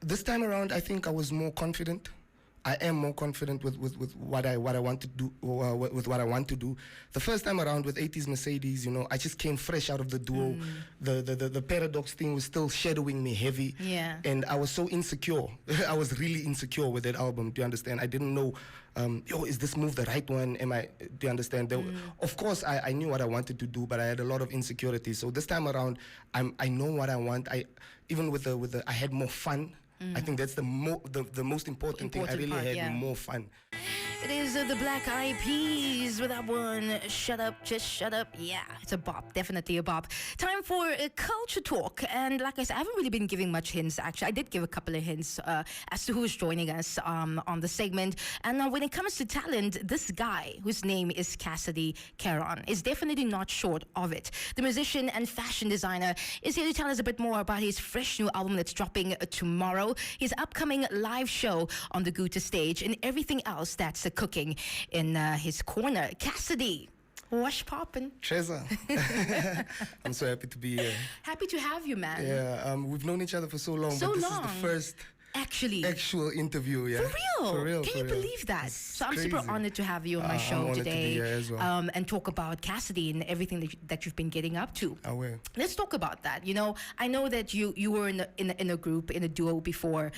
This time around, I think I was more confident. I am more confident with what I want to do, with what I want to do. The first time around with 80s Mercedes, I just came fresh out of the duo. The paradox thing was still shadowing me heavy. Yeah. And I was so insecure. I was really insecure with that album. Do you understand? I didn't know, is this move the right one? Do you understand? Of course, I knew what I wanted to do, but I had a lot of insecurities. So this time around, I know what I want. I had more fun. I think that's the most important thing. I really had more fun. It is the Black Eyed Peas with that one. Shut up, just shut up. Yeah, it's a bop, definitely a bop. Time for a culture talk. And like I said, I haven't really been giving much hints, actually. I did give a couple of hints as to who's joining us on the segment. And when it comes to talent, this guy, whose name is Cassidy Karon, is definitely not short of it. The musician and fashion designer is here to tell us a bit more about his fresh new album that's dropping tomorrow, his upcoming live show on the Kulture stage, and everything else that's cooking in his corner. Cassidy, what's poppin'? Trezor. I'm so happy to be here. Happy to have you, man. Yeah, we've known each other for so long, So but this long. is the first actual interview. Yeah. For real? Can you real. believe that? So I'm crazy. super honored to have you on my show I'm honored today, to be here as well. and talk about Cassidy and everything that you've been getting up to. I will. Let's talk about that. I know that you were in a group, in a duo before.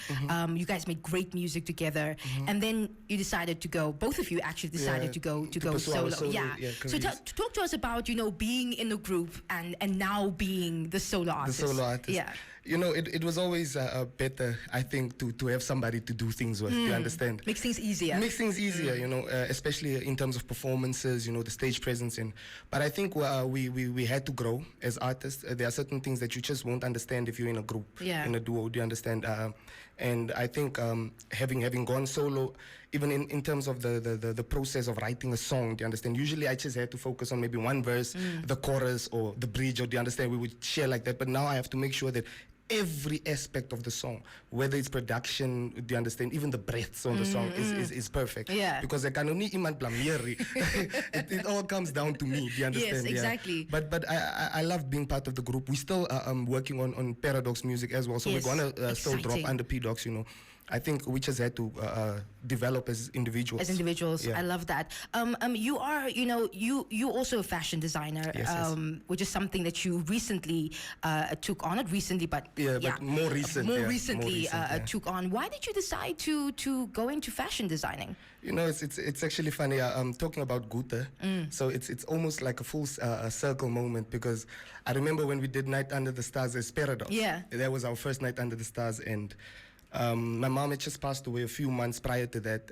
You guys made great music together, and then you decided to go. Both of you actually decided to go solo. Yeah. So talk to us about being in a group and now being the solo artist. The solo artist. Yeah. It was always better, I think, to have somebody to do things with. You understand? Makes things easier. Makes things easier, especially in terms of performances, the stage presence. But I think we had to grow as artists. There are certain things that you just won't understand if you're in a group, in a duo. Do you understand? And I think having gone solo, even in terms of the process of writing a song, do you understand? Usually I just had to focus on maybe one verse, the chorus, or the bridge, or do you understand? We would share like that. But now I have to make sure that every aspect of the song, whether it's production, do you understand, even the breaths on the song is perfect. Yeah. Because I can only iemand blameri. It all comes down to me, do you understand? Yes, exactly. Yeah. But I love being part of the group. We still working on Paradox music as well, so we're gonna still drop under P-Docs, I think we just had to develop as individuals. As individuals, I love that. You are, you also a fashion designer, which is something that you recently took on. Not recently, but but more recent. More recently took on. Why did you decide to go into fashion designing? It's actually funny. I'm talking about Gute. So it's almost like a full circle moment, because I remember when we did Night Under the Stars as Paradox. Yeah, that was our first Night Under the Stars, and my mom had just passed away a few months prior to that,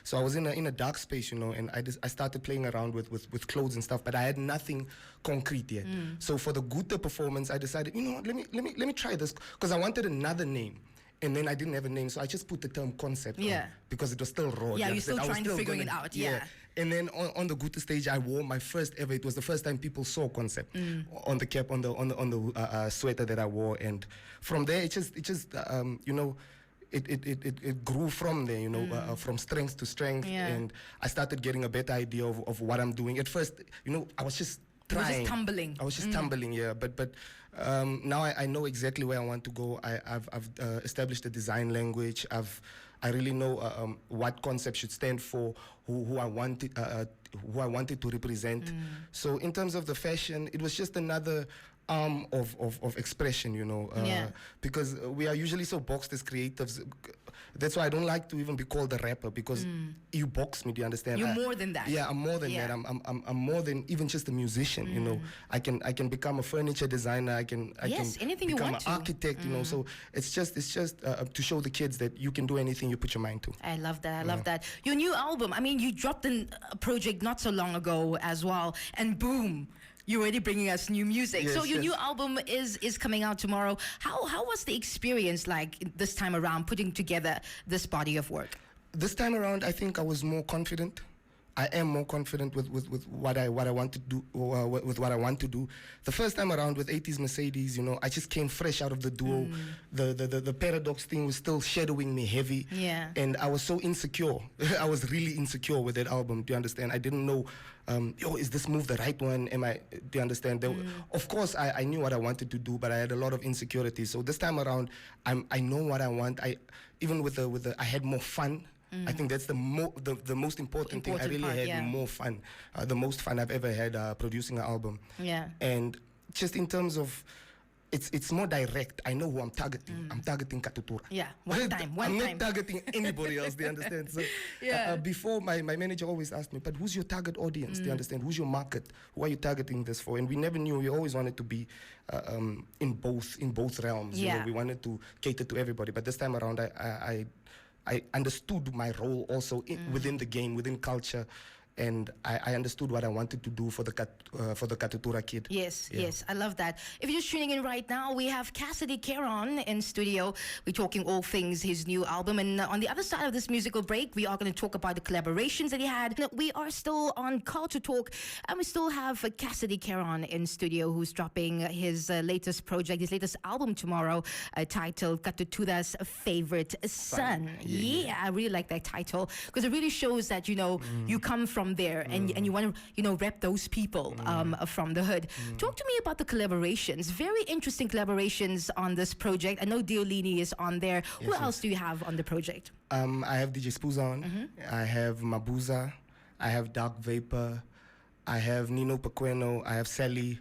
so I was in a dark space, and I started playing around with clothes and stuff, but I had nothing concrete yet. So for the Gute performance, I decided, let me try this, because I wanted another name. And then I didn't have a name, so I just put the term concept on, because it was still raw. Yeah, you're still trying to figure it out. Yeah. And then on the Gute stage, I wore my first ever. It was the first time people saw concept on the cap, on the sweater that I wore, and from there it grew from there, from strength to strength, and I started getting a better idea of what I'm doing. At first, I was just trying. I was just tumbling, yeah. But now I know exactly where I want to go. I've established a design language. I really know what concept should stand for, who I wanted to represent. So in terms of the fashion, it was just another arm of expression, because we are usually so boxed as creatives. That's why I don't like to even be called a rapper, because you box me. Do you understand? You're more than that. Yeah, I'm more than that. I'm more than even just a musician. I can become a furniture designer. I can anything you become want an architect. So it's just to show the kids that you can do anything you put your mind to. I love that. I love that. Your new album. I mean, you dropped a project not so long ago as well, and boom, you're already bringing us new music. Yes, so your new album is coming out tomorrow. How was the experience like this time around, putting together this body of work? This time around, I think I was more confident. I am more confident with what I want to do, with what I want to do. The first time around with 80s Mercedes, I just came fresh out of the duo. The paradox thing was still shadowing me heavy. Yeah. And I was so insecure. I was really insecure with that album, do you understand? I didn't know, is this move the right one? Do you understand? Of course, I knew what I wanted to do, but I had a lot of insecurities. So this time around, I know what I want. I had more fun. I think that's the most important thing. I really had more fun, the most fun I've ever had producing an album. Yeah. And just in terms of, it's more direct. I know who I'm targeting. I'm targeting Katutura. Yeah, one time. I'm not targeting anybody else, do you understand? So, before, my manager always asked me, but who's your target audience? Do you understand? Who's your market? Who are you targeting this for? And we never knew. We always wanted to be in both realms. Yeah. We wanted to cater to everybody. But this time around, I understood my role also within the game, within culture, and I understood what I wanted to do for the Katutura kid. Yes, yes, I love that. If you're just tuning in right now, we have Cassidy Karon in studio. We're talking all things his new album, and on the other side of this musical break, we are going to talk about the collaborations that he had. We are still on Culture Talk, and we still have Cassidy Karon in studio, who's dropping his latest project, his latest album tomorrow, titled Katutura's Favorite Son. Yeah, I really like that title because it really shows that you come from there and you want to rep those people from the hood. Talk to me about the collaborations. Very interesting collaborations on this project. I know Diolini is on there. Who else do you have on the project? I have DJ Spooza on. I have Mabuza. I have Dark Vapor. I have Nino Paqueno. I have Sally.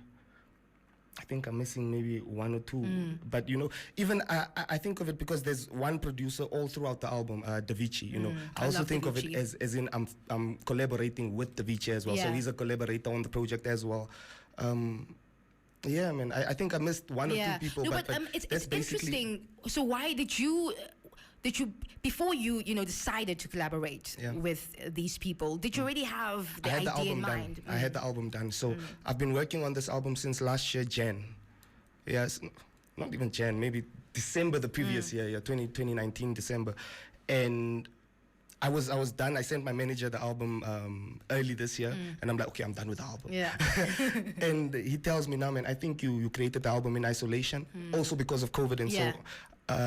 I think I'm missing maybe one or two. But, even I think of it because there's one producer all throughout the album, Davichi, I also think of it as in I'm collaborating with Davichi as well. So he's a collaborator on the project as well. Yeah, man, I think I missed one or two people. No, but it's interesting. So why did you before you decided to collaborate with these people, did you already have the idea in mind? I had the album done. So I've been working on this album since last year, Jan. Yes, not even Jan, maybe December the previous year, 2019 December. And I was done. I sent my manager the album early this year, and I'm like, okay, I'm done with the album. Yeah. And he tells me, now, man, I think you created the album in isolation, also because of COVID, and so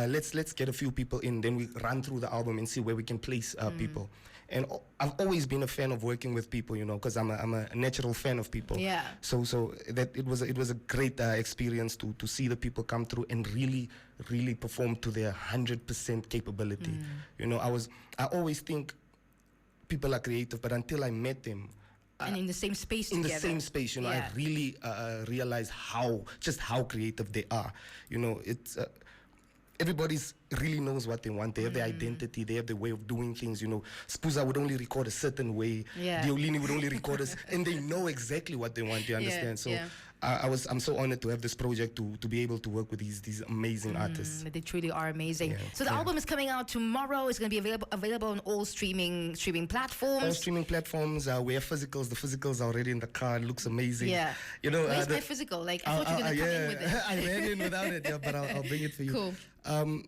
let's get a few people in, then we run through the album and see where we can place people. And I've always been a fan of working with people, because I'm a natural fan of people. Yeah. So that it was a great experience to see the people come through and really perform to their 100% capability. I always think people are creative, but until I met them. And in the same space in together. the same space, I really realized how creative they are. It's everybody's really knows what they want. They have their identity. They have their way of doing things. Spooza would only record a certain way. Diolini would only record us, and they know exactly what they want. You understand? So I'm so honored to have this project to be able to work with these amazing artists. They truly are amazing. Yeah. So the album is coming out tomorrow. It's going to be available on all streaming platforms. All streaming platforms. We have physicals. The physicals are already in the car. It looks amazing. Yeah. Where's my physical? Like I thought you were going to come in with it. I ran in without it. But I'll bring it for you. Cool.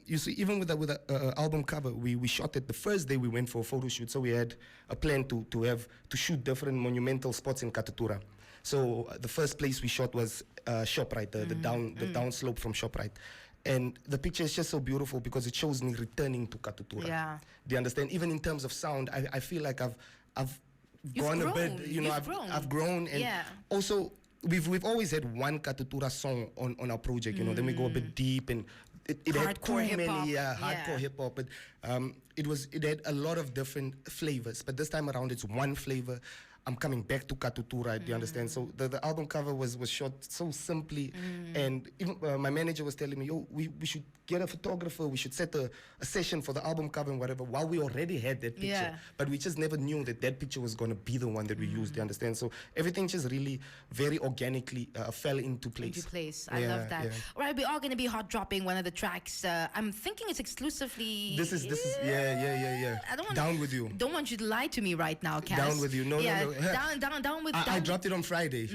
You see, even with the album cover, we shot it the first day we went for a photo shoot. So we had a plan to shoot different monumental spots in Katutura. So the first place we shot was ShopRite, the down slope from ShopRite. And the picture is just so beautiful because it shows me returning to Katutura. Yeah. Do you understand? Even in terms of sound, I feel like I've gone a bit, I've grown. And also, we've always had one Katutura song on our project, then we go a bit deep and it had too many hardcore hip hop, but it had a lot of different flavors. But this time around, it's one flavor. I'm coming back to Katutura, do you understand? So the album cover was shot so simply, and even my manager was telling me, we should get a photographer, we should set a session for the album cover and whatever, while we already had that picture. But we just never knew that picture was going to be the one that we used, do you understand? So everything just really very organically fell into place. I love that. Yeah. All right, we are going to be hot dropping one of the tracks. I'm thinking it's exclusively... This is I don't want Down With You. Don't want you to lie to me right now, Cass. Down With You. No. Down with I dropped it on Friday.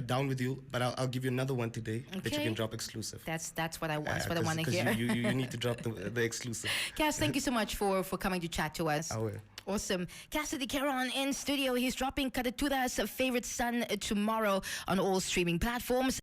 Down With You. But I'll give you another one today that you can drop exclusive. That's what I want. That's what I want to hear. You need to drop the exclusive. Cass, thank you so much for coming to chat to us. I will. Awesome. Cassidy Karon in studio. He's dropping Katutura's favorite son tomorrow on all streaming platforms.